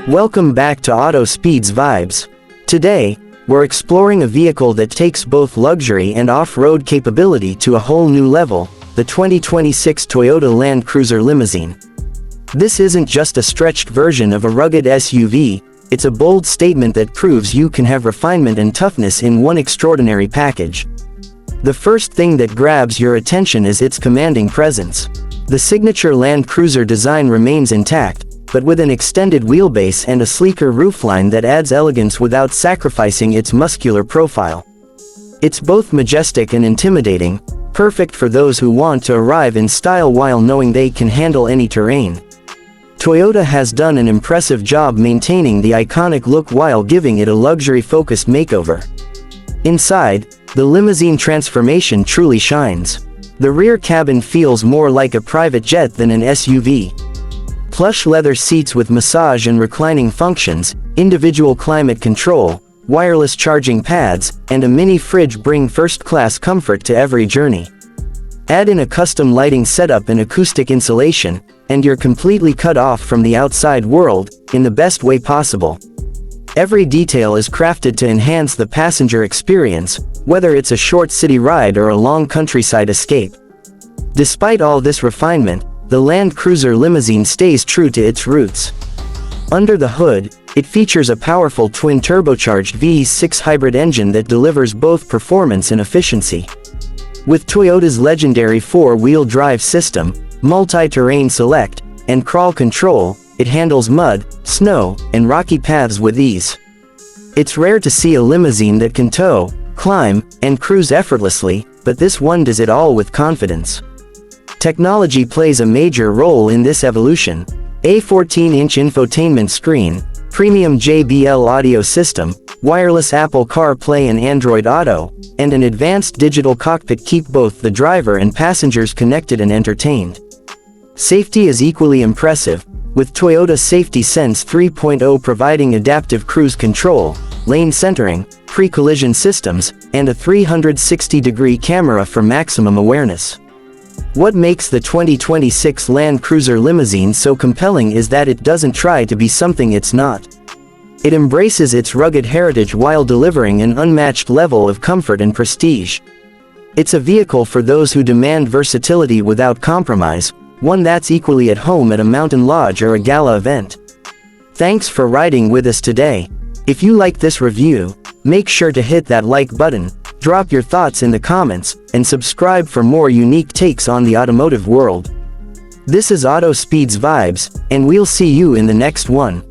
Welcome back to Auto Speed's Vibes. Today, we're exploring a vehicle that takes both luxury and off-road capability to a whole new level, the 2026 Toyota Land Cruiser Limousine. This isn't just a stretched version of a rugged SUV, it's a bold statement that proves you can have refinement and toughness in one extraordinary package. The first thing that grabs your attention is its commanding presence. The signature Land Cruiser design remains intact, but with an extended wheelbase and a sleeker roofline that adds elegance without sacrificing its muscular profile. It's both majestic and intimidating, perfect for those who want to arrive in style while knowing they can handle any terrain. Toyota has done an impressive job maintaining the iconic look while giving it a luxury-focused makeover. Inside, the limousine transformation truly shines. The rear cabin feels more like a private jet than an SUV. Plush leather seats with massage and reclining functions, individual climate control, wireless charging pads, and a mini fridge bring first-class comfort to every journey. Add in a custom lighting setup and acoustic insulation, and you're completely cut off from the outside world, in the best way possible. Every detail is crafted to enhance the passenger experience, whether it's a short city ride or a long countryside escape. Despite all this refinement, the Land Cruiser Limousine stays true to its roots. Under the hood, it features a powerful twin-turbocharged V6 hybrid engine that delivers both performance and efficiency. With Toyota's legendary four-wheel drive system, multi-terrain select, and crawl control, it handles mud, snow, and rocky paths with ease. It's rare to see a limousine that can tow, climb, and cruise effortlessly, but this one does it all with confidence. Technology plays a major role in this evolution. A 14-inch infotainment screen, premium JBL audio system, wireless Apple CarPlay and Android Auto, and an advanced digital cockpit keep both the driver and passengers connected and entertained. Safety is equally impressive, with Toyota Safety Sense 3.0 providing adaptive cruise control, lane centering, pre-collision systems, and a 360-degree camera for maximum awareness. What makes the 2026 Land Cruiser Limousine so compelling is that it doesn't try to be something it's not. It embraces its rugged heritage while delivering an unmatched level of comfort and prestige. It's a vehicle for those who demand versatility without compromise, one that's equally at home at a mountain lodge or a gala event. Thanks for riding with us today. If you like this review, make sure to hit that like button, drop your thoughts in the comments, and subscribe for more unique takes on the automotive world. This is Auto Speed's Vibes, and we'll see you in the next one.